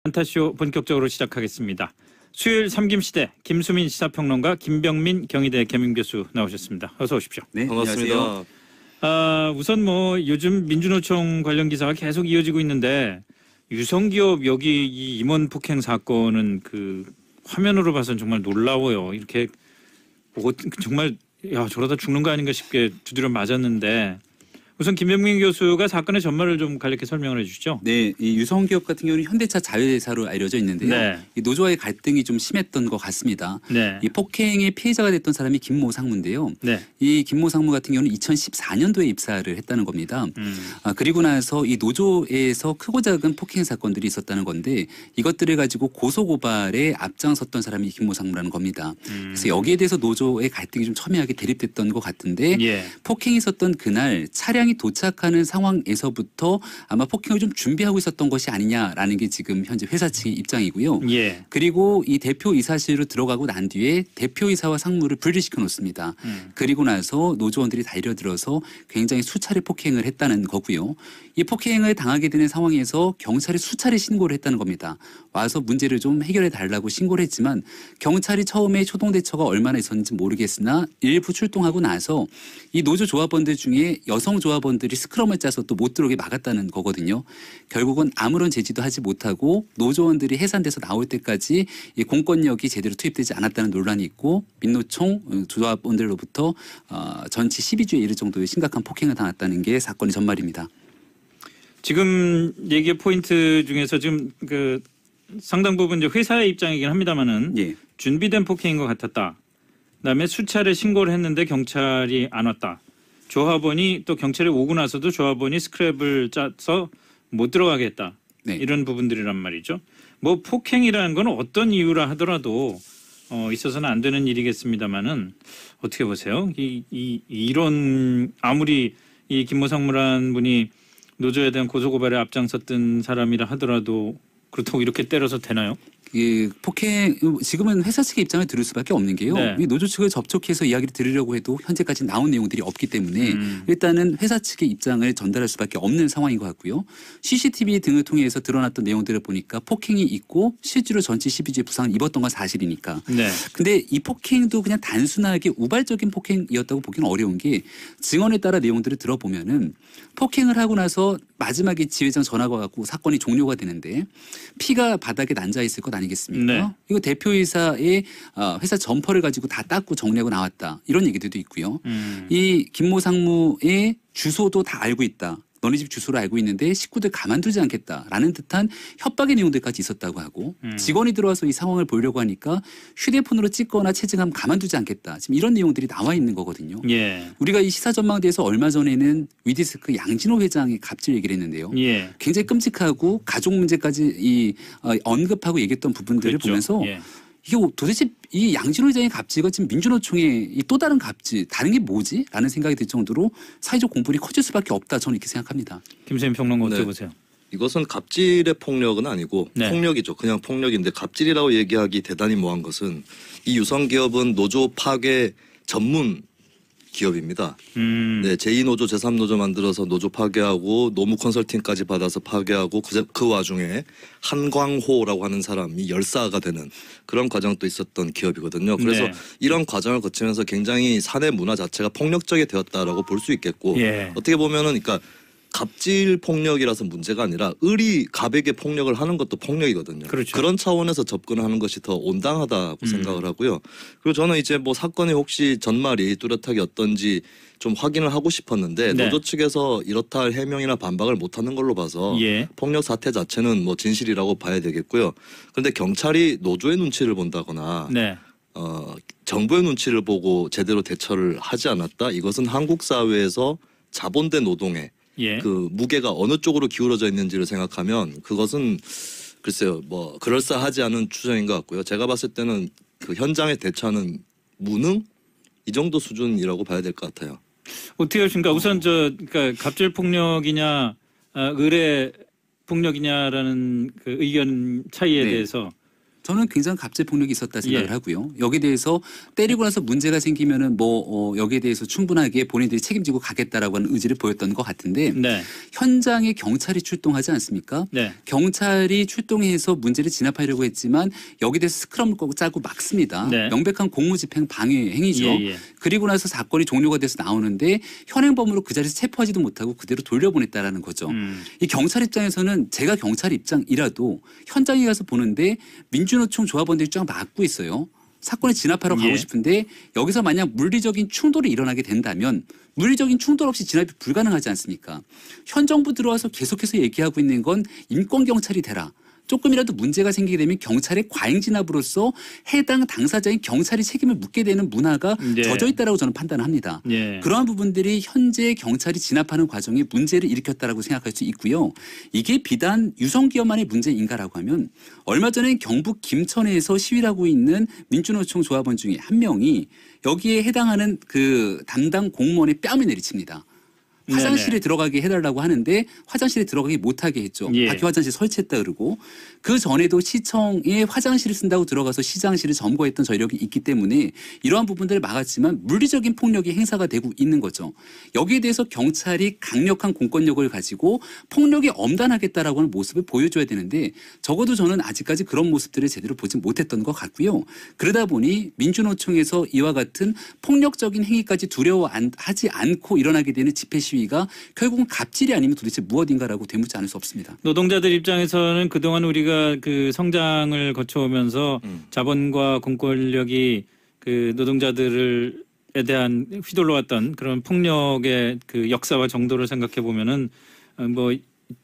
안타쇼 본격적으로 시작하겠습니다. 수요일 삼김시대 김수민 시사평론가 김병민 경희대 겸임교수 나오셨습니다. 어서 오십시오. 네, 반갑습니다. 우선 요즘 민주노총 관련 기사가 계속 이어지고 있는데 유성기업 여기 이 임원 폭행 사건은 그 화면으로 봐서는 정말 놀라워요. 이렇게 정말 저러다 죽는 거 아닌가 싶게 두드려 맞았는데 우선 김병민 교수가 사건의 전말을 좀 간략히 설명을 해주시죠. 네, 이 유성기업 같은 경우는 현대차 자회사로 알려져 있는데요. 네. 이 노조와의 갈등이 좀 심했던 것 같습니다. 네. 이 폭행의 피해자가 됐던 사람이 김모 상무인데요. 네. 이 김모 상무 같은 경우는 2014년도에 입사를 했다는 겁니다. 그리고 나서 이 노조에서 크고 작은 폭행 사건들이 있었다는 건데 이것들을 가지고 고소고발에 앞장섰던 사람이 김모 상무라는 겁니다. 그래서 여기에 대해서 노조의 갈등이 좀 첨예하게 대립됐던 것 같은데 예. 폭행이 있었던 그날 차량이 도착하는 상황에서부터 아마 폭행을 좀 준비하고 있었던 것이 아니냐라는 게 지금 현재 회사 측의 입장이고요. 예. 그리고 이 대표이사실로 들어가고 난 뒤에 대표이사와 상무를 분리시켜 놓습니다. 그리고 나서 노조원들이 달려들어서 굉장히 수차례 폭행을 했다는 거고요. 이 폭행을 당하게 되는 상황에서 경찰에 수차례 신고를 했다는 겁니다. 와서 문제를 좀 해결해 달라고 신고를 했지만 경찰이 처음에 초동 대처가 얼마나 있었는지 모르겠으나 일부 출동하고 나서 이 노조 조합원들 중에 여성 조합원들이 스크럼을 짜서 또 못 들어오게 막았다는 거거든요. 결국은 아무런 제지도 하지 못하고 노조원들이 해산돼서 나올 때까지 이 공권력이 제대로 투입되지 않았다는 논란이 있고 민노총 조합원들로부터 전치 12주에 이를 정도의 심각한 폭행을 당했다는 게 사건의 전말입니다. 지금 얘기의 포인트 중에서 지금 그 상당 부분 이제 회사의 입장이긴 합니다만은 예. 준비된 폭행인 것 같았다. 그다음에 수차례 신고를 했는데 경찰이 안 왔다. 조합원이 또 경찰에 오고 나서도 조합원이 스크랩을 짜서 못 들어가게 했다. 네. 이런 부분들이란 말이죠. 뭐 폭행이라는 건 어떤 이유라 하더라도 있어서는 안 되는 일이겠습니다만은 어떻게 보세요? 이런 아무리 이 김모 상무란 분이 노조에 대한 고소고발에 앞장섰던 사람이라 하더라도 그렇다고 이렇게 때려서 되나요? 이 폭행 지금은 회사 측의 입장을 들을 수밖에 없는 게요. 네. 이 노조 측을 접촉해서 이야기를 들으려고 해도 현재까지 나온 내용들이 없기 때문에 일단은 회사 측의 입장을 전달할 수밖에 없는 상황인 것 같고요. CCTV 등을 통해서 드러났던 내용들을 보니까 폭행이 있고 실제로 전치 12주의 부상을 입었던 건 사실이니까. 네. 근데 이 폭행도 그냥 단순하게 우발적인 폭행이었다고 보기는 어려운 게 증언에 따라 내용들을 들어보면은 폭행을 하고 나서 마지막에 지회장 전화가 왔고 사건이 종료가 되는데 피가 바닥에 난자 있을 것 아니겠습니까? 네. 이거 대표이사의 회사 점퍼를 가지고 다 닦고 정리하고 나왔다. 이런 얘기들도 있고요. 이 김모 상무의 주소도 다 알고 있다. 너네 집 주소를 알고 있는데 식구들 가만두지 않겠다라는 듯한 협박의 내용들까지 있었다고 하고 직원이 들어와서 이 상황을 보려고 하니까 휴대폰으로 찍거나 채증하면 가만두지 않겠다. 지금 이런 내용들이 나와 있는 거거든요. 예. 우리가 이 시사전망대에서 얼마 전에는 위디스크 양진호 회장의 갑질 얘기를 했는데요. 예. 굉장히 끔찍하고 가족 문제까지 언급하고 얘기했던 부분들을 그랬죠. 보면서 예. 이게 도대체 이 양진호 회장의 갑질과 지금 민주노총의 이 또 다른 갑질 다른 게 뭐지? 라는 생각이 들 정도로 사회적 공분이 커질 수밖에 없다. 저는 이렇게 생각합니다. 김수민 평론가 어떻게 네. 보세요? 이것은 갑질의 폭력은 아니고 네. 폭력이죠. 그냥 폭력인데 갑질이라고 얘기하기 대단히 뭐한 것은 이 유성기업은 노조 파괴 전문 기업입니다. 네, 제2노조, 제3노조 만들어서 노조 파괴하고 노무 컨설팅까지 받아서 파괴하고 그 와중에 한광호라고 하는 사람이 열사가 되는 그런 과정도 있었던 기업이거든요. 그래서 네. 이런 과정을 거치면서 굉장히 사내 문화 자체가 폭력적이 되었다라고 볼 수 있겠고 예. 어떻게 보면은 그러니까 갑질 폭력이라서 문제가 아니라 의리 갑에게 폭력을 하는 것도 폭력이거든요. 그렇죠. 그런 차원에서 접근하는 것이 더 온당하다고 생각을 하고요. 그리고 저는 이제 뭐 사건이 혹시 전말이 뚜렷하게 어떤지 좀 확인을 하고 싶었는데 네. 노조 측에서 이렇다 할 해명이나 반박을 못하는 걸로 봐서 예. 폭력 사태 자체는 뭐 진실이라고 봐야 되겠고요. 그런데 경찰이 노조의 눈치를 본다거나 네. 정부의 눈치를 보고 제대로 대처를 하지 않았다. 이것은 한국 사회에서 자본대 노동에 예. 그 무게가 어느 쪽으로 기울어져 있는지를 생각하면 그것은 글쎄요 뭐 그럴싸하지 않은 추정인 것 같고요. 제가 봤을 때는 그 현장에 대처하는 무능 이 정도 수준이라고 봐야 될 것 같아요. 어떻게 하십니까? 우선 그러니까 갑질 폭력이냐 의뢰 폭력이냐라는 그 의견 차이에 네. 대해서 저는 굉장히 갑질 폭력이 있었다 생각을 예. 하고요. 여기에 대해서 때리고 나서 문제가 생기면은 여기에 대해서 충분하게 본인들이 책임지고 가겠다라고 하는 의지를 보였던 것 같은데 네. 현장에 경찰이 출동하지 않습니까? 네. 경찰이 출동해서 문제를 진압하려고 했지만 여기에 대해서 스크럼을 짜고 막습니다. 네. 명백한 공무집행 방해 행위죠. 예, 예. 그리고 나서 사건이 종료가 돼서 나오는데 현행범으로 그 자리에서 체포하지도 못하고 그대로 돌려보냈다라는 거죠. 이 경찰 입장에서는 제가 경찰 입장이라도 현장에 가서 보는데 민주노총 조합원들이 쫙 막고 있어요. 사건을 진압하러 가고 예. 싶은데 여기서 만약 물리적인 충돌이 일어나게 된다면 물리적인 충돌 없이 진압이 불가능하지 않습니까? 현 정부 들어와서 계속해서 얘기하고 있는 건 인권경찰이 되라. 조금이라도 문제가 생기게 되면 경찰의 과잉 진압으로서 해당 당사자인 경찰이 책임을 묻게 되는 문화가 네. 젖어 있다라고 저는 판단을 합니다. 예. 그러한 부분들이 현재 경찰이 진압하는 과정에 문제를 일으켰다라고 생각할 수 있고요. 이게 비단 유성기업만의 문제인가라고 하면 얼마 전에 경북 김천에서 시위를 하고 있는 민주노총 조합원 중에 한 명이 여기에 해당하는 그 담당 공무원의 뺨을 내리칩니다. 화장실에 네네. 들어가게 해달라고 하는데 화장실에 들어가기 못하게 했죠. 예. 밖에 화장실 설치했다 그러고 그 전에도 시청에 화장실을 쓴다고 들어가서 시장실을 점거했던 전력이 있기 때문에 이러한 부분들을 막았지만 물리적인 폭력이 행사가 되고 있는 거죠. 여기에 대해서 경찰이 강력한 공권력을 가지고 폭력에 엄단하겠다라고 하는 모습을 보여줘야 되는데 적어도 저는 아직까지 그런 모습들을 제대로 보지 못했던 것 같고요. 그러다 보니 민주노총에서 이와 같은 폭력적인 행위까지 두려워하지 않고 일어나게 되는 집회 시위가 결국은 갑질이 아니면 도대체 무엇인가라고 되묻지 않을 수 없습니다. 노동자들 입장에서는 그동안 우리가 그 성장을 거쳐오면서 자본과 공권력이 그 노동자들에 대한 휘둘러왔던 그런 폭력의 그 역사와 정도를 생각해 보면은 뭐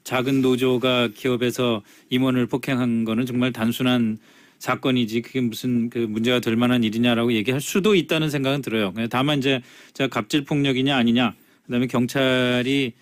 작은 노조가 기업에서 임원을 폭행한 거는 정말 단순한 사건이지 그게 무슨 그 문제가 될 만한 일이냐라고 얘기할 수도 있다는 생각은 들어요. 다만 이제 제가 갑질 폭력이냐 아니냐, 그다음에 경찰이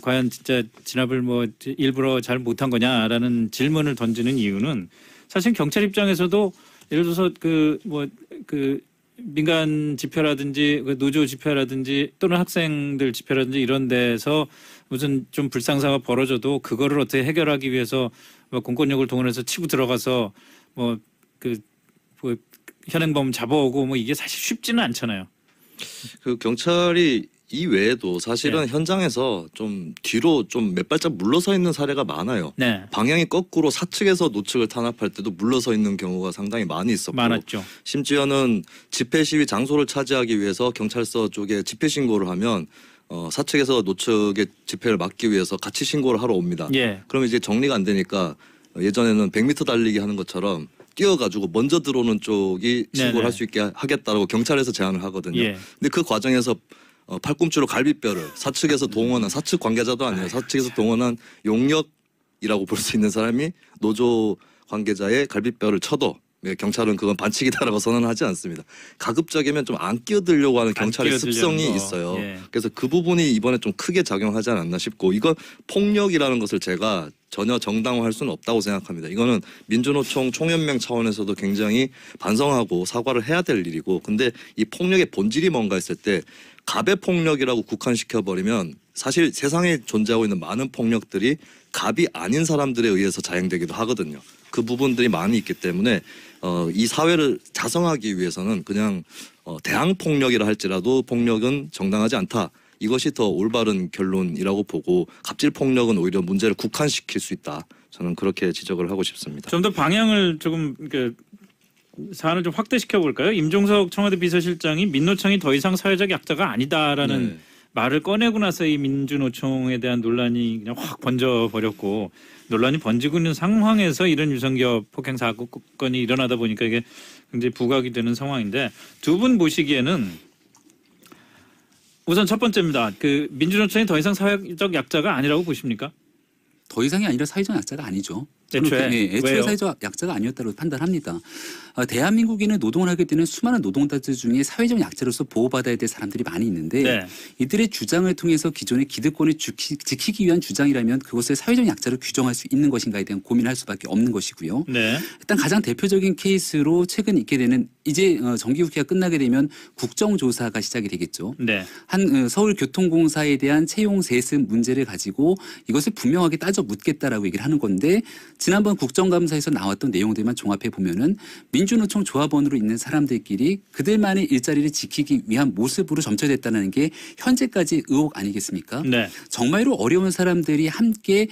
과연 진짜 진압을 뭐 일부러 잘 못한 거냐라는 질문을 던지는 이유는 사실 경찰 입장에서도 예를 들어서 그 민간 집회라든지 그 노조 집회라든지 또는 학생들 집회라든지 이런 데서 무슨 좀 불상사가 벌어져도 그거를 어떻게 해결하기 위해서 뭐 공권력을 동원해서 치고 들어가서 뭐 현행범 잡아오고 뭐 이게 사실 쉽지는 않잖아요. 그 경찰이 이 외에도 사실은 네. 현장에서 좀 뒤로 좀 몇 발짝 물러서 있는 사례가 많아요. 네, 방향이 거꾸로 사측에서 노측을 탄압할 때도 물러서 있는 경우가 상당히 많이 있었고 많았죠. 심지어는 집회 시위 장소를 차지하기 위해서 경찰서 쪽에 집회 신고를 하면 사측에서 노측의 집회를 막기 위해서 같이 신고를 하러 옵니다. 예, 그러면 이제 정리가 안 되니까 예전에는 100m 달리기 하는 것처럼 뛰어가지고 먼저 들어오는 쪽이 신고를 네네. 할 수 있게 하겠다라고 경찰에서 제안을 하거든요. 예. 근데 그 과정에서 팔꿈치로 갈비뼈를 사측에서 동원한 사측 관계자도 아니에요. 사측에서 동원한 용역이라고 볼 수 있는 사람이 노조 관계자의 갈비뼈를 쳐도 경찰은 그건 반칙이다라고 선언하지 않습니다. 가급적이면 좀 안 끼어들려고 하는 경찰의 끼어들려는 습성이 거. 있어요. 예. 그래서 그 부분이 이번에 좀 크게 작용하지 않았나 싶고 이건 폭력이라는 것을 제가 전혀 정당화할 수는 없다고 생각합니다. 이거는 민주노총 총연맹 차원에서도 굉장히 반성하고 사과를 해야 될 일이고 근데 이 폭력의 본질이 뭔가 했을 때 갑의 폭력이라고 국한시켜버리면 사실 세상에 존재하고 있는 많은 폭력들이 갑이 아닌 사람들에 의해서 자행되기도 하거든요. 그 부분들이 많이 있기 때문에 이 사회를 자성하기 위해서는 그냥 대항 폭력이라 할지라도 폭력은 정당하지 않다. 이것이 더 올바른 결론이라고 보고 갑질 폭력은 오히려 문제를 국한시킬 수 있다. 저는 그렇게 지적을 하고 싶습니다. 좀 더 방향을 조금 그 사안을 좀 확대시켜 볼까요? 임종석 청와대 비서실장이 민노총이 더 이상 사회적 약자가 아니다라는 네. 말을 꺼내고 나서 이 민주노총에 대한 논란이 그냥 확 번져 버렸고 논란이 번지고 있는 상황에서 이런 유성기업 폭행 사건이 일어나다 보니까 이게 굉장히 부각이 되는 상황인데 두 분 보시기에는 우선 첫 번째입니다. 그 민주노총이 더 이상 사회적 약자가 아니라고 보십니까? 더 이상이 아니라 사회적 약자가 아니죠. 저는 애초에 왜요? 사회적 약자가 아니었다고 판단합니다. 대한민국에는 노동을 하게 되는 수많은 노동자들 중에 사회적 약자로서 보호받아야 될 사람들이 많이 있는데 네. 이들의 주장을 통해서 기존의 기득권을 지키기 위한 주장이라면 그것을 사회적 약자로 규정할 수 있는 것인가에 대한 고민을 할 수밖에 없는 것이고요. 네. 일단 가장 대표적인 케이스로 최근 있게 되는 이제 정기국회가 끝나게 되면 국정조사가 시작이 되겠죠. 네. 한 서울교통공사에 대한 채용 세습 문제를 가지고 이것을 분명하게 따져 묻겠다라고 얘기를 하는 건데 지난번 국정감사에서 나왔던 내용들만 종합해 보면은 민주노총 조합원으로 있는 사람들끼리 그들만의 일자리를 지키기 위한 모습으로 점쳐졌다는 게 현재까지 의혹 아니겠습니까? 네. 정말로 어려운 사람들이 함께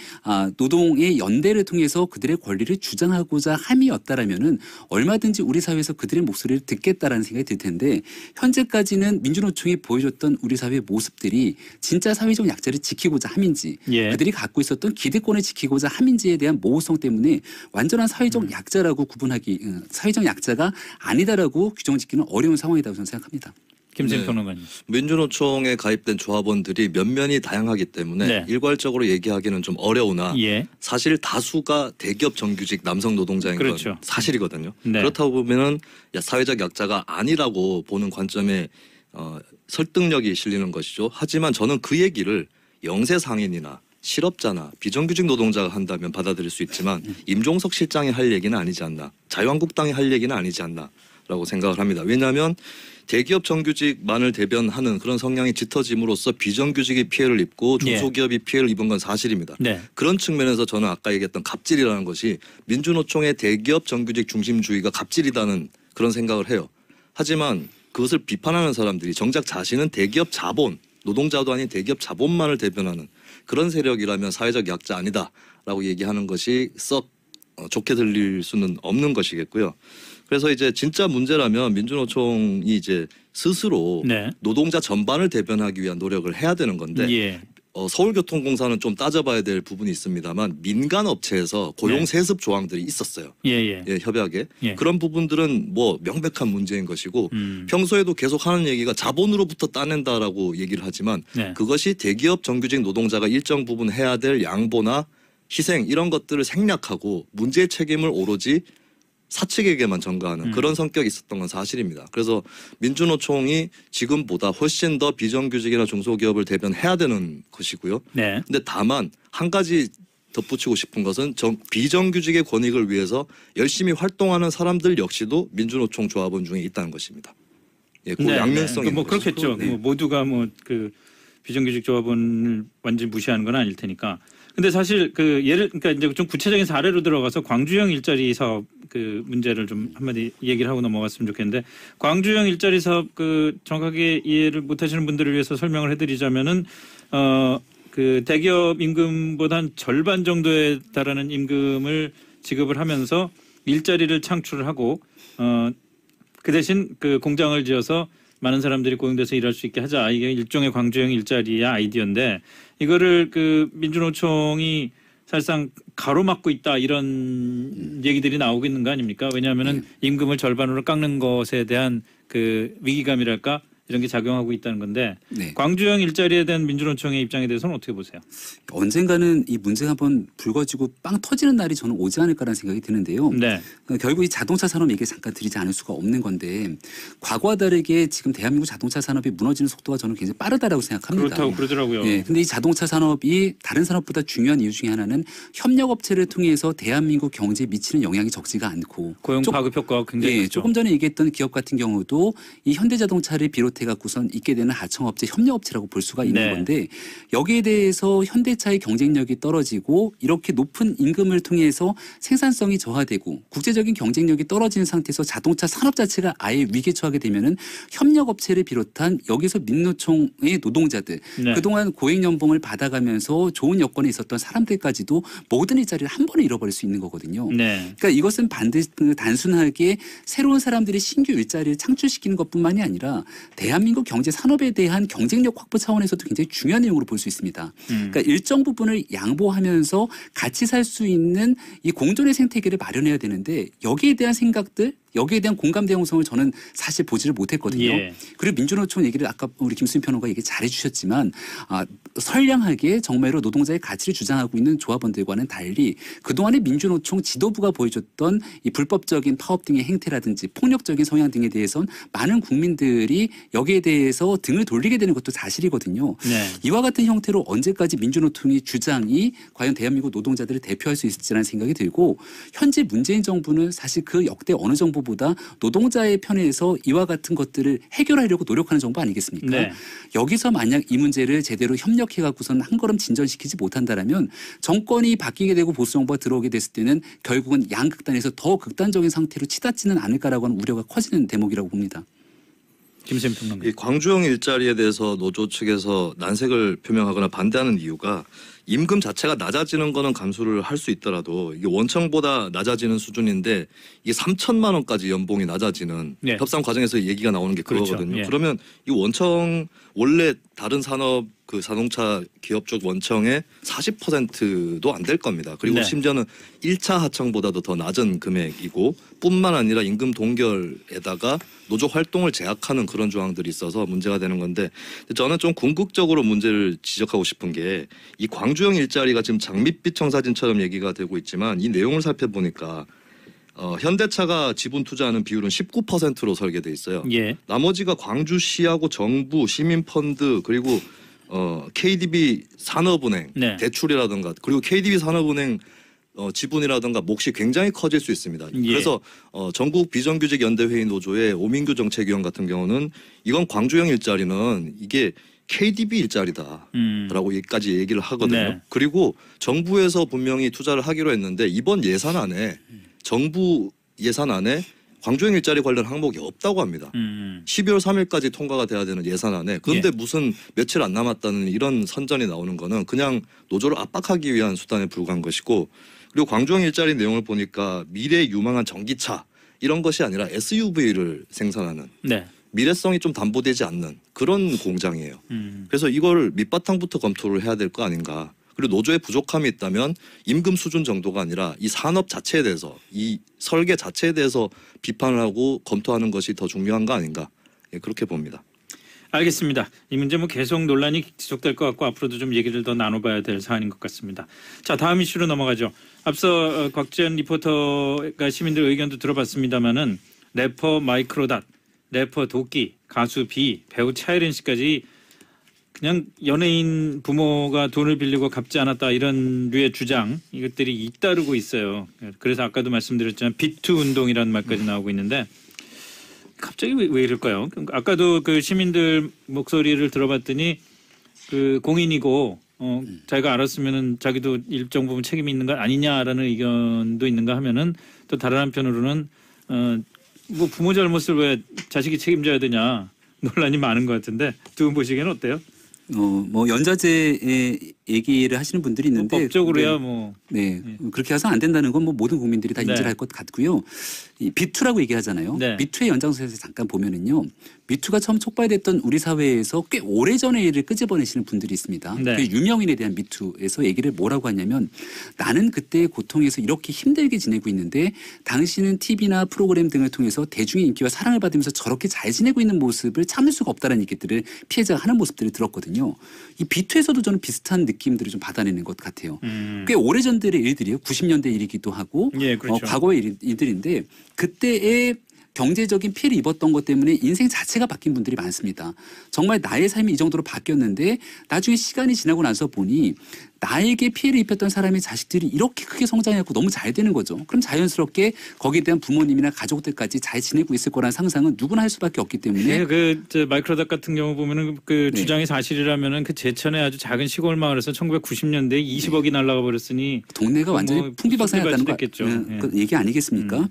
노동의 연대를 통해서 그들의 권리를 주장하고자 함이었다라면은 얼마든지 우리 사회에서 그들의 목소리를 듣겠다라는 생각이 들 텐데 현재까지는 민주노총이 보여줬던 우리 사회의 모습들이 진짜 사회적 약자를 지키고자 함인지 예. 그들이 갖고 있었던 기득권을 지키고자 함인지에 대한 모호성 때문에 완전한 사회적 약자라고 구분하기 사회적 약자가 아니다라고 규정짓기는 어려운 상황이라고 저는 생각합니다. 김수영 네. 평론가님. 민주노총에 가입된 조합원들이 면면이 다양하기 때문에 네. 일괄적으로 얘기하기는 좀 어려우나 예. 사실 다수가 대기업 정규직 남성 노동자인 그렇죠. 건 사실이거든요. 네. 그렇다고 보면은 사회적 약자가 아니라고 보는 관점에 설득력이 실리는 것이죠. 하지만 저는 그 얘기를 영세상인이나 실업자나 비정규직 노동자가 한다면 받아들일 수 있지만 임종석 실장이 할 얘기는 아니지 않나, 자유한국당이 할 얘기는 아니지 않나라고 생각을 합니다. 왜냐하면 대기업 정규직만을 대변하는 그런 성향이 짙어짐으로써 비정규직이 피해를 입고 중소기업이 피해를 입은 건 사실입니다. 네. 그런 측면에서 저는 아까 얘기했던 갑질이라는 것이 민주노총의 대기업 정규직 중심주의가 갑질이라는 그런 생각을 해요. 하지만 그것을 비판하는 사람들이 정작 자신은 대기업 자본, 노동자도 아닌 대기업 자본만을 대변하는 그런 세력이라면 사회적 약자 아니다라고 얘기하는 것이 썩 좋게 들릴 수는 없는 것이겠고요. 그래서 이제 진짜 문제라면 민주노총이 이제 스스로 네. 노동자 전반을 대변하기 위한 노력을 해야 되는 건데 예. 서울교통공사는 좀 따져봐야 될 부분이 있습니다만 민간 업체에서 고용 세습 조항들이 있었어요. 예예. 예, 협약에 예. 그런 부분들은 뭐 명백한 문제인 것이고 평소에도 계속 하는 얘기가 자본으로부터 따낸다라고 얘기를 하지만 네. 그것이 대기업 정규직 노동자가 일정 부분 해야 될 양보나 희생 이런 것들을 생략하고 문제의 책임을 오로지 사측에게만 전가하는 그런 성격이 있었던 건 사실입니다. 그래서 민주노총이 지금보다 훨씬 더 비정규직이나 중소기업을 대변해야 되는 것이고요. 네. 근데 다만 한 가지 덧붙이고 싶은 것은 비정규직의 권익을 위해서 열심히 활동하는 사람들 역시도 민주노총 조합원 중에 있다는 것입니다. 예, 그 양면성이 뭐 그렇겠죠. 네. 뭐 모두가 뭐 그 비정규직 조합원을 완전히 무시하는 건 아닐 테니까. 근데 사실 그 그러니까 이제 좀 구체적인 사례로 들어가서 광주형 일자리 사업 그 문제를 좀 한마디 얘기를 하고 넘어갔으면 좋겠는데 광주형 일자리 사업 그 정확하게 이해를 못하시는 분들을 위해서 설명을 해드리자면은 그 대기업 임금보다 한 절반 정도에 달하는 임금을 지급을 하면서 일자리를 창출을 하고 그 대신 그 공장을 지어서 많은 사람들이 고용돼서 일할 수 있게 하자. 이게 일종의 광주형 일자리의 아이디어인데 이거를 그 민주노총이 사실상 가로막고 있다 이런 얘기들이 나오고 있는 거 아닙니까? 왜냐하면은 임금을 절반으로 깎는 것에 대한 그 위기감이랄까 이런 게 작용하고 있다는 건데 네. 광주형 일자리에 대한 민주노총의 입장에 대해서는 어떻게 보세요? 언젠가는 이 문제가 한번 불거지고 빵 터지는 날이 저는 오지 않을까라는 생각이 드는데요. 네. 결국 이 자동차 산업 얘기 잠깐 드리지 않을 수가 없는 건데 과거와 다르게 지금 대한민국 자동차 산업이 무너지는 속도가 저는 굉장히 빠르다라고 생각합니다. 그렇다고 그러더라고요. 예, 근데 이 자동차 산업이 다른 산업보다 중요한 이유 중에 하나는 협력업체를 통해서 대한민국 경제에 미치는 영향이 적지가 않고 고용 파급 효과가 굉장히 예, 크죠. 조금 전에 얘기했던 기업 같은 경우도 이 현대자동차를 비롯해 갖고선 있게 되는 하청업체, 협력업체라고 볼 수가 있는 네. 건데 여기에 대해서 현대차의 경쟁력이 떨어지고 이렇게 높은 임금을 통해서 생산성이 저하되고 국제적인 경쟁력이 떨어지는 상태에서 자동차 산업 자체가 아예 위기에 처하게 되면은 협력업체를 비롯한 여기서 민노총의 노동자들 네. 그동안 고액연봉을 받아가면서 좋은 여건에 있었던 사람들까지도 모든 일자리를 한 번에 잃어버릴 수 있는 거거든요. 네. 그러니까 이것은 반드시 단순하게 새로운 사람들이 신규 일자리를 창출시키는 것뿐만이 아니라 대한민국 경제 산업에 대한 경쟁력 확보 차원에서도 굉장히 중요한 내용으로 볼 수 있습니다. 그러니까 일정 부분을 양보하면서 같이 살 수 있는 이 공존의 생태계를 마련해야 되는데 여기에 대한 생각들 여기에 대한 공감 대응성을 저는 사실 보지를 못했거든요. 예. 그리고 민주노총 얘기를 아까 우리 김수민 평론가 얘기 잘해 주셨지만 선량하게 정말로 노동자의 가치를 주장하고 있는 조합원들과는 달리 그동안의 민주노총 지도부가 보여줬던 이 불법적인 파업 등의 행태라든지 폭력적인 성향 등에 대해서는 많은 국민들이 여기에 대해서 등을 돌리게 되는 것도 사실이거든요. 네. 이와 같은 형태로 언제까지 민주노총의 주장이 과연 대한민국 노동자들을 대표할 수 있을지라는 생각이 들고 현재 문재인 정부는 사실 그 역대 어느 정부 정부보다 노동자의 편에서 이와 같은 것들을 해결하려고 노력하는 정부 아니겠습니까? 네. 여기서 만약 이 문제를 제대로 협력해 갖고서는 한 걸음 진전시키지 못한다라면 정권이 바뀌게 되고 보수 정부가 들어오게 됐을 때는 결국은 양극단에서 더 극단적인 상태로 치닫지는 않을까라고 하는 우려가 커지는 대목이라고 봅니다. 김세민 평론가. 이 광주형 일자리에 대해서 노조 측에서 난색을 표명하거나 반대하는 이유가 임금 자체가 낮아지는 거는 감수를 할 수 있더라도 이게 원청보다 낮아지는 수준인데 이게 3천만 원까지 연봉이 낮아지는 네. 협상 과정에서 얘기가 나오는 게 그렇죠. 그거거든요. 예. 그러면 이 원청 원래 다른 산업 그 자동차 기업 쪽 원청의 40%도 안 될 겁니다. 그리고 네. 심지어는 1차 하청보다도 더 낮은 금액이고 뿐만 아니라 임금 동결에다가 노조 활동을 제약하는 그런 조항들이 있어서 문제가 되는 건데 저는 좀 궁극적으로 문제를 지적하고 싶은 게 이 광주형 일자리가 지금 장밋빛 청사진처럼 얘기가 되고 있지만 이 내용을 살펴보니까 현대차가 지분 투자하는 비율은 19%로 설계돼 있어요. 예. 나머지가 광주시하고 정부, 시민펀드 그리고 KDB 산업은행 네. 대출이라든가 그리고 KDB 산업은행 지분이라든가 몫이 굉장히 커질 수 있습니다. 예. 그래서 전국 비정규직 연대회의 노조의 오민규 정책위원 같은 경우는 이건 광주형 일자리는 이게 KDB 일자리다라고 여기까지 얘기를 하거든요. 네. 그리고 정부에서 분명히 투자를 하기로 했는데 이번 예산안에 정부 예산안에 광주형 일자리 관련 항목이 없다고 합니다. 12월 3일까지 통과가 돼야 되는 예산안에 그런데 예. 무슨 며칠 안 남았다는 이런 선전이 나오는 거는 그냥 노조를 압박하기 위한 수단에 불과한 것이고 그리고 광주형 일자리 내용을 보니까 미래 유망한 전기차 이런 것이 아니라 SUV를 생산하는 네. 미래성이 좀 담보되지 않는 그런 공장이에요. 그래서 이걸 밑바탕부터 검토를 해야 될 거 아닌가. 그리고 노조에 부족함이 있다면 임금 수준 정도가 아니라 이 산업 자체에 대해서 이 설계 자체에 대해서 비판을 하고 검토하는 것이 더 중요한 거 아닌가. 예, 그렇게 봅니다. 알겠습니다. 이 문제 뭐 계속 논란이 지속될 것 같고 앞으로도 좀 얘기를 더 나눠봐야 될 사안인 것 같습니다. 자, 다음 이슈로 넘어가죠. 앞서 곽지연 리포터가 시민들 의견도 들어봤습니다마는 래퍼 마이크로닷, 래퍼 도끼, 가수 비, 배우 차혜린 씨까지 그냥 연예인 부모가 돈을 빌리고 갚지 않았다 이런 류의 주장 이것들이 잇따르고 있어요. 그래서 아까도 말씀드렸지만 비투 운동이라는 말까지 나오고 있는데 갑자기 왜 이럴까요? 아까도 그 시민들 목소리를 들어봤더니 그 공인이고 자기가 알았으면은 자기도 일정 부분 책임이 있는 거 아니냐라는 의견도 있는가 하면은 또 다른 한편으로는 뭐 부모 잘못을 왜 자식이 책임져야 되냐 논란이 많은 것 같은데 두 분 보시기에는 어때요? 뭐 연좌제 얘기를 하시는 분들이 있는데 법적으로야 네. 뭐 네, 그렇게 해서 안 된다는 건 뭐 모든 국민들이 다 네. 인지를 할 것 같고요. 이 미투라고 얘기하잖아요. 네. 미투의 연장선에서 잠깐 보면은요. 미투가 처음 촉발됐던 우리 사회에서 꽤 오래전에 이를 끄집어내시는 분들이 있습니다. 네. 그 유명인에 대한 미투에서 얘기를 뭐라고 하냐면 나는 그때의 고통에서 이렇게 힘들게 지내고 있는데 당신은 TV나 프로그램 등을 통해서 대중의 인기와 사랑을 받으면서 저렇게 잘 지내고 있는 모습을 참을 수가 없다는 얘기들을 피해자가 하는 모습들을 들었거든요. 이 비투에서도 저는 비슷한 느낌들을 좀 받아내는 것 같아요. 꽤 오래전들의 일들이에요. 90년대 일이기도 하고 예, 그렇죠. 과거의 일들인데 그때의 경제적인 피해를 입었던 것 때문에 인생 자체가 바뀐 분들이 많습니다. 정말 나의 삶이 이 정도로 바뀌었는데 나중에 시간이 지나고 나서 보니 나에게 피해를 입혔던 사람의 자식들이 이렇게 크게 성장했고 너무 잘 되는 거죠. 그럼 자연스럽게 거기에 대한 부모님이나 가족들까지 잘 지내고 있을 거라는 상상은 누구나 할 수밖에 없기 때문에 그 마이크로닷 같은 경우 보면은 그 네. 주장이 사실이라면은 그 제천의 아주 작은 시골 마을에서 1990년대에 20억이 날라가 버렸으니 동네가 완전히 뭐 풍비박산이었다는 거 됐겠죠. 그 얘기 아니겠습니까?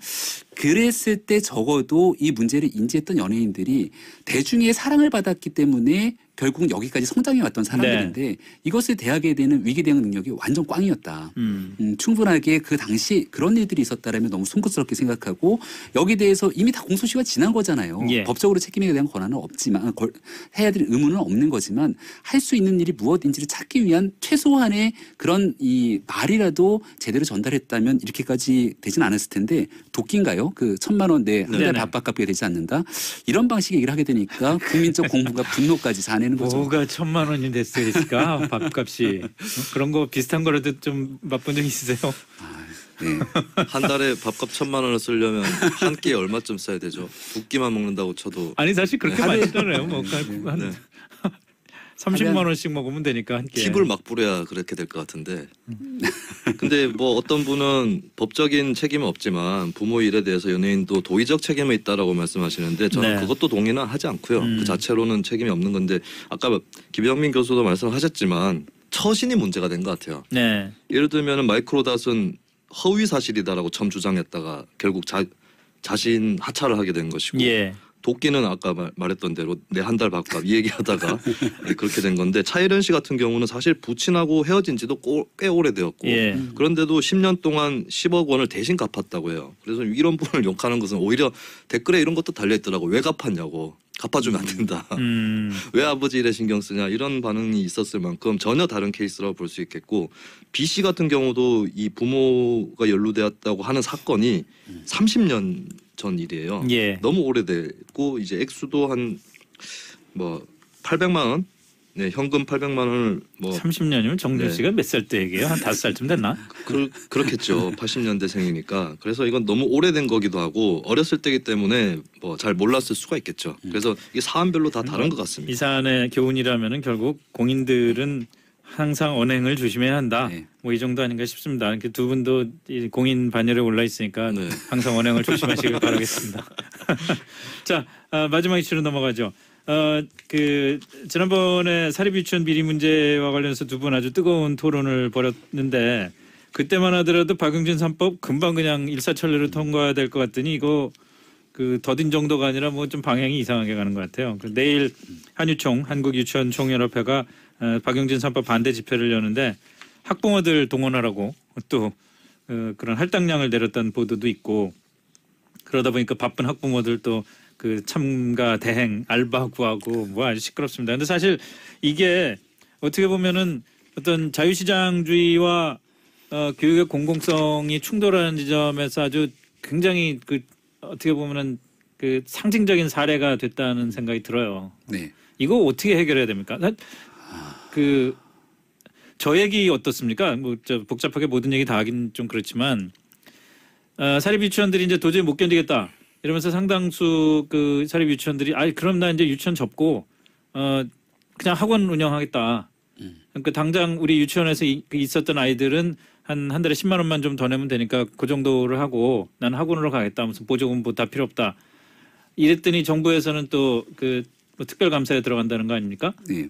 그랬을 때 적어도 이 문제를 인지했던 연예인들이 대중의 사랑을 받았기 때문에 결국은 여기까지 성장해 왔던 사람들인데 이것을 대하게 되는 위기 대응 능력이 완전 꽝이었다. 충분하게 그 당시 그런 일들이 있었다라면 너무 송구스럽게 생각하고 여기 대해서 이미 다 공소시효가 지난 거잖아요. 예. 법적으로 책임에 대한 권한은 없지만 해야 될 의무는 없는 거지만 할 수 있는 일이 무엇인지를 찾기 위한 최소한의 그런 이 말이라도 제대로 전달했다면 이렇게까지 되진 않았을 텐데 도끼인가요? 그 1,000만 원 내 한 달 네네. 밥값 갚게 되지 않는다. 이런 방식의 얘기를 하게 되니까 국민적 공분과 분노까지 자아내는 거죠. 뭐가 1,000만 원이 됐을까 밥값이 그런 거 비슷한 거라도 좀 맛본 적 있으세요? 네. 한 달에 밥값 1,000만 원을 쓰려면 한 끼에 얼마쯤 써야 되죠? 두 끼만 먹는다고 쳐도 아니 사실 그렇게 하루에- 많지않아요. 뭐 네. 30만 원씩 먹으면 되니까 한 끼에. 팁을 막 뿌려야 그렇게 될 것 같은데. 근데 뭐 어떤 분은 법적인 책임은 없지만 부모 일에 대해서 연예인도 도의적 책임이 있다라고 말씀하시는데 저는 네. 그것도 동의는 하지 않고요. 그 자체로는 책임이 없는 건데 아까 김영민 교수도 말씀하셨지만 처신이 문제가 된 것 같아요. 네. 예를 들면 마이크로닷은 허위 사실이다라고 처음 주장했다가 결국 자신 하차를 하게 된 것이고 예. 도끼는 아까 말했던 대로 내 한 달 밥값 이 얘기하다가 그렇게 된 건데 차일현 씨 같은 경우는 사실 부친하고 헤어진 지도 꽤 오래되었고 예. 그런데도 10년 동안 10억 원을 대신 갚았다고 해요. 그래서 이런 분을 욕하는 것은 오히려 댓글에 이런 것도 달려있더라고. 왜 갚았냐고. 갚아주면 안 된다. 왜 아버지 일에 신경 쓰냐 이런 반응이 있었을 만큼 전혀 다른 케이스라고 볼 수 있겠고 B 씨 같은 경우도 이 부모가 연루되었다고 하는 사건이 30년 전 일이에요. 예. 너무 오래됐고 이제 액수도 한 뭐 800만 원, 네 현금 800만 원을 뭐 30년이면 정준 네. 씨가 몇 살 때 얘기해요? 한 5살쯤 됐나? 그렇겠죠. 80년대생이니까. 그래서 이건 너무 오래된 거기도 하고 어렸을 때기 때문에 뭐 잘 몰랐을 수가 있겠죠. 그래서 이게 사안별로 다 다른 것 같습니다. 이 사안의 교훈이라면은 결국 공인들은 항상 언행을 조심해야 한다. 네. 뭐 이 정도 아닌가 싶습니다. 이렇게 두 분도 이 공인 반열에 올라 있으니까 네. 항상 언행을 조심하시길 바라겠습니다. 자, 마지막 이슈로 넘어가죠. 그 지난번에 사립 유치원 비리 문제와 관련해서 두 분 아주 뜨거운 토론을 벌였는데 그때만 하더라도 박용진 3법 금방 그냥 일사천리로 통과될 것 같더니 이거 그 더딘 정도가 아니라 뭐 좀 방향이 이상하게 가는 것 같아요. 내일 한유총 한국유치원총연합회가 박용진 3법 반대 집회를 여는데 학부모들 동원하라고 또 그런 할당량을 내렸다는 보도도 있고 그러다 보니까 바쁜 학부모들 또 그 참가 대행 알바 구하고 뭐 아주 시끄럽습니다. 근데 사실 이게 어떻게 보면은 어떤 자유시장주의와 교육의 공공성이 충돌하는 지점에서 아주 굉장히 그 어떻게 보면은 그 상징적인 사례가 됐다는 생각이 들어요. 네. 이거 어떻게 해결해야 됩니까? 그 저 얘기 어떻습니까? 뭐 저 복잡하게 모든 얘기 다 하긴 좀 그렇지만 사립 유치원들이 이제 도저히 못 견디겠다 이러면서 상당수 그 사립 유치원들이 그럼 나 이제 유치원 접고 그냥 학원 운영하겠다. 그러니까 당장 우리 유치원에서 있었던 아이들은 한 달에 10만 원만 좀 더 내면 되니까 그 정도를 하고 나는 학원으로 가겠다. 무슨 보조금 뭐 다 필요 없다. 이랬더니 정부에서는 또 그 뭐 특별감사에 들어간다는 거 아닙니까? 네.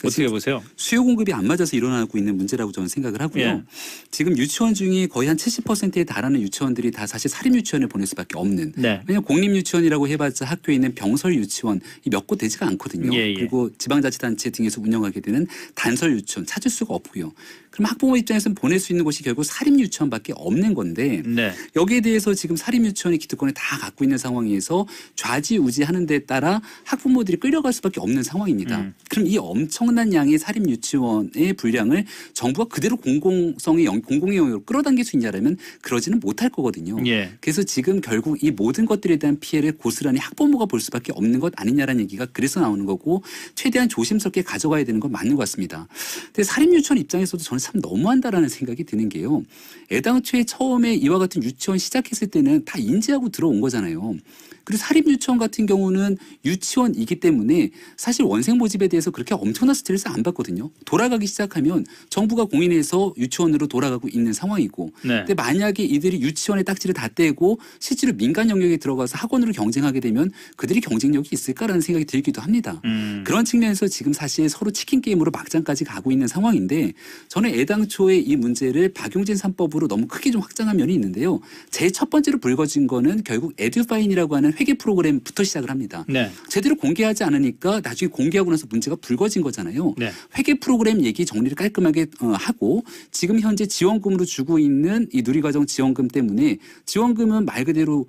어떻게 보세요? 수요 공급이 안 맞아서 일어나고 있는 문제라고 저는 생각을 하고요. 예. 지금 유치원 중에 거의 한 70%에 달하는 유치원들이 다 사실 사립 유치원에 보낼 수밖에 없는. 네. 왜냐하면 공립 유치원이라고 해봤자 학교에 있는 병설 유치원 이 몇 곳 되지가 않거든요. 예, 예. 그리고 지방자치단체 등에서 운영하게 되는 단설 유치원 찾을 수가 없고요. 그럼 학부모 입장에서는 보낼 수 있는 곳이 결국 사립 유치원밖에 없는 건데 네. 여기에 대해서 지금 사립 유치원이 기득권을 다 갖고 있는 상황에서 좌지우지하는 데 따라 학부모들이 끌려갈 수밖에 없는 상황입니다. 그럼 이 엄청난 양의 사립 유치원의 분량을 정부가 그대로 공공의 영역으로 끌어당길 수 있냐라면 그러지는 못할 거거든요. 예. 그래서 지금 결국 이 모든 것들에 대한 피해를 고스란히 학부모가 볼 수밖에 없는 것 아니냐라는 얘기가 그래서 나오는 거고 최대한 조심스럽게 가져가야 되는 건 맞는 것 같습니다. 근데 사립 유치원 입장에서도 저는 참 너무한다라는 생각이 드는 게요. 애당초에 처음에 이와 같은 유치원 시작했을 때는 다 인지하고 들어온 거잖아요. 그리고 사립 유치원 같은 경우는 유치원이기 때문에 사실 원생 모집에 대해서 그렇게 엄청난 스트레스 안 받거든요. 돌아가기 시작하면 정부가 공인해서 유치원으로 돌아가고 있는 상황이고 네. 근데 만약에 이들이 유치원의 딱지를 다 떼고 실제로 민간 영역에 들어가서 학원으로 경쟁하게 되면 그들이 경쟁력이 있을까라는 생각이 들기도 합니다. 그런 측면에서 지금 사실 서로 치킨 게임으로 막장까지 가고 있는 상황인데 저는 애당초에 이 문제를 박용진 3법으로 너무 크게 좀 확장한 면이 있는데요. 제일 첫 번째로 불거진 거는 결국 에듀파인이라고 하는 회계 프로그램부터 시작을 합니다. 네. 제대로 공개하지 않으니까 나중에 공개하고 나서 문제가 불거진 거잖아요. 네. 회계 프로그램 얘기 정리를 깔끔하게 하고 지금 현재 지원금으로 주고 있는 이 누리과정 지원금 때문에 지원금은 말 그대로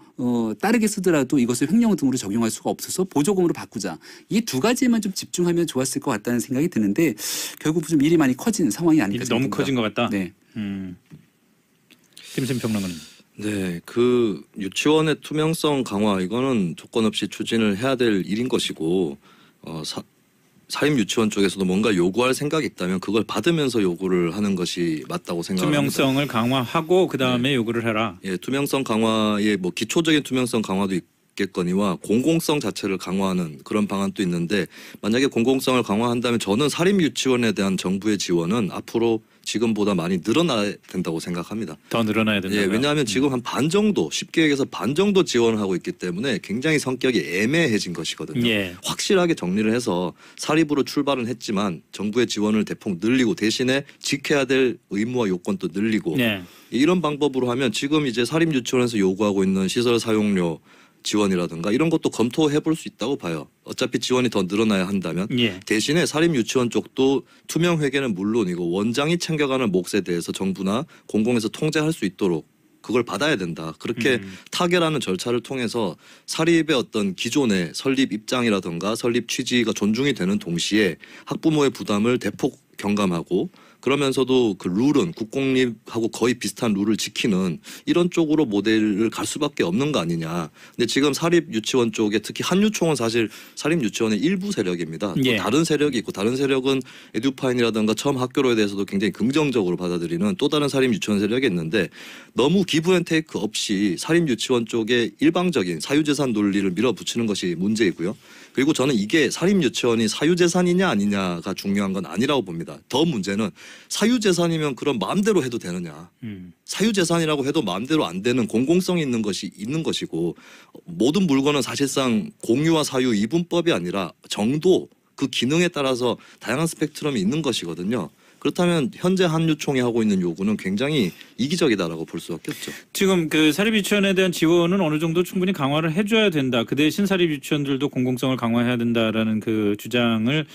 따르게 쓰더라도 이것을 횡령 등으로 적용할 수가 없어서 보조금으로 바꾸자. 이 두 가지에만 좀 집중하면 좋았을 것 같다는 생각이 드는데 결국 좀 일이 많이 커진 상황이 아닐까 일이 너무 생각합니다. 커진 것 같다. 네. 김샘 평론가님. 네, 그 유치원의 투명성 강화 이거는 조건 없이 추진을 해야 될 일인 것이고 사립 유치원 쪽에서도 뭔가 요구할 생각이 있다면 그걸 받으면서 요구를 하는 것이 맞다고 생각합니다. 투명성을 강화하고 그 다음에 요구를 해라. 예, 투명성 강화의 뭐 기초적인 투명성 강화도 있겠거니와 공공성 자체를 강화하는 그런 방안도 있는데 만약에 공공성을 강화한다면 저는 사립유치원에 대한 정부의 지원은 앞으로 지금보다 많이 늘어나야 된다고 생각합니다. 더 늘어나야 된다. 예, 왜냐하면 지금 한 반 정도 쉽게 얘기해서 반 정도 지원을 하고 있기 때문에 굉장히 성격이 애매해진 것이거든요. 예. 확실하게 정리를 해서 사립으로 출발은 했지만 정부의 지원을 대폭 늘리고 대신에 지켜야 될 의무와 요건도 늘리고 예. 이런 방법으로 하면 지금 이제 사립유치원에서 요구하고 있는 시설 사용료 지원이라든가 이런 것도 검토해 볼 수 있다고 봐요. 어차피 지원이 더 늘어나야 한다면 예. 대신에 사립유치원 쪽도 투명 회계는 물론이고 원장이 챙겨가는 몫에 대해서 정부나 공공에서 통제할 수 있도록 그걸 받아야 된다. 그렇게 타결하는 절차를 통해서 사립의 어떤 기존의 설립 입장이라든가 설립 취지가 존중이 되는 동시에 학부모의 부담을 대폭 경감하고 그러면서도 그 룰은 국공립하고 거의 비슷한 룰을 지키는 이런 쪽으로 모델을 갈 수밖에 없는 거 아니냐. 근데 지금 사립유치원 쪽에 특히 한유총은 사실 사립유치원의 일부 세력입니다. 또 예. 다른 세력이 있고 다른 세력은 에듀파인이라든가 처음 학교로에 대해서도 굉장히 긍정적으로 받아들이는 또 다른 사립유치원 세력이 있는데 너무 기브앤테이크 없이 사립유치원 쪽에 일방적인 사유재산 논리를 밀어붙이는 것이 문제이고요. 그리고 저는 이게 사립유치원이 사유재산이냐 아니냐가 중요한 건 아니라고 봅니다. 더 문제는 사유재산이면 그럼 마음대로 해도 되느냐. 사유재산이라고 해도 마음대로 안 되는 공공성이 있는 것이 있는 것이고 모든 물건은 사실상 공유와 사유 이분법이 아니라 정도 그 기능에 따라서 다양한 스펙트럼이 있는 것이거든요. 그렇다면 현재 한유총이 하고 있는 요구는 굉장히 이기적이다라고 볼 수밖에 없죠. 지금 그 사립유치원에 대한 지원은 어느 정도 충분히 강화를 해줘야 된다. 그 대신 사립유치원들도 공공성을 강화해야 된다라는 그 주장을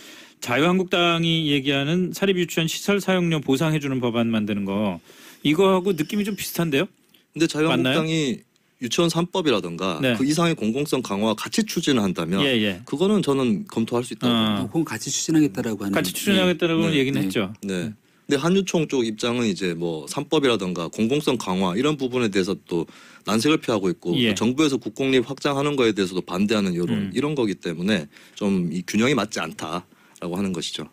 자유한국당이 얘기하는 사립유치원 시설 사용료 보상해주는 법안 만드는 거 이거하고 느낌이 좀 비슷한데요? 근데 자유한국당이 유치원 3법이라든가 네. 그 이상의 공공성 강화 같이 추진을 한다면 예. 그거는 저는 검토할 수 있다고 봅니다. 그건 같이 추진하겠다라고 하는. 같이 추진하겠다라고 네. 얘기는 네. 했죠. 네. 근데 한유총 쪽 입장은 이제 뭐 3법이라든가 공공성 강화 이런 부분에 대해서 또 난색을 표하고 있고 예. 또 정부에서 국공립 확장하는 거에 대해서도 반대하는 여론 이런 거기 때문에 좀 이 균형이 맞지 않다라고 하는 것이죠.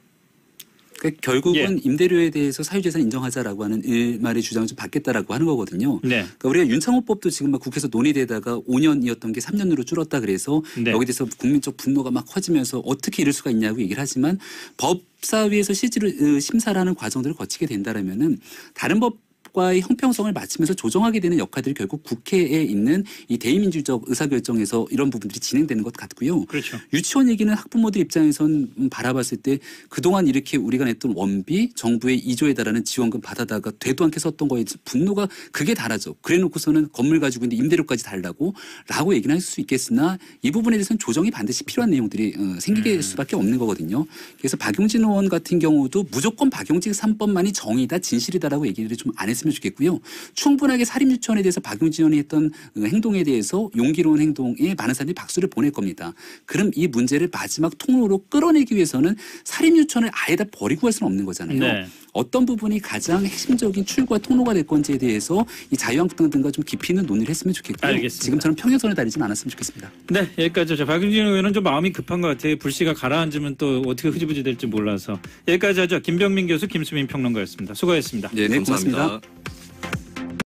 그러니까 결국은 예. 임대료에 대해서 사유재산 인정하자라고 하는 일말의 주장을 좀 받겠다라고 하는 거거든요. 네. 그러니까 우리가 윤창호법도 지금 막 국회에서 논의되다가 5년이었던 게 3년으로 줄었다 그래서 네. 여기에 대해서 국민적 분노가 막 커지면서 어떻게 이럴 수가 있냐고 얘기를 하지만 법사위에서 실제로 심사를 하는 과정들을 거치게 된다라면은 다른 법과의 형평성을 맞추면서 조정하게 되는 역할들이 결국 국회에 있는 이 대의민주적 의사결정에서 이런 부분들이 진행되는 것 같고요. 그렇죠. 유치원 얘기는 학부모들 입장에선 바라봤을 때 그동안 이렇게 우리가 냈던 원비 정부의 2조에 달하는 지원금 받아다가 되도 않게 썼던 거에 분노가 그게 달하죠. 그래놓고서는 건물 가지고 있는데 임대료까지 달라고 라고 얘기는 할 수 있겠으나 이 부분에 대해서는 조정이 반드시 필요한 내용들이 생기게 될 수밖에 없는 거거든요. 그래서 박용진 의원 같은 경우도 무조건 박용진 3법만이 정의다 진실이다라고 얘기를 좀 안 했으면 좋겠고요. 충분하게 사립유치원에 대해서 박용진 의원이 했던 행동에 대해서 용기로운 행동에 많은 사람들이 박수를 보낼 겁니다. 그럼 이 문제를 마지막 통로로 끌어내기 위해서는 사립유치원을 아예 다 버리고 갈 수는 없는 거잖아요. 네. 어떤 부분이 가장 핵심적인 출구와 통로가 될 건지에 대해서 이 자유한국당 등과 좀 깊이 있는 논의를 했으면 좋겠고요. 알겠습니다. 지금처럼 평행선을 달리지는 않았으면 좋겠습니다. 네, 여기까지죠. 박용진 의원은 좀 마음이 급한 것 같아요. 불씨가 가라앉으면 또 어떻게 흐지부지 될지 몰라서. 여기까지 하죠. 김병민 교수, 김수민 평론가였습니다. 수고하셨습니다. 네, 네, 감사합니다. 고맙습니다.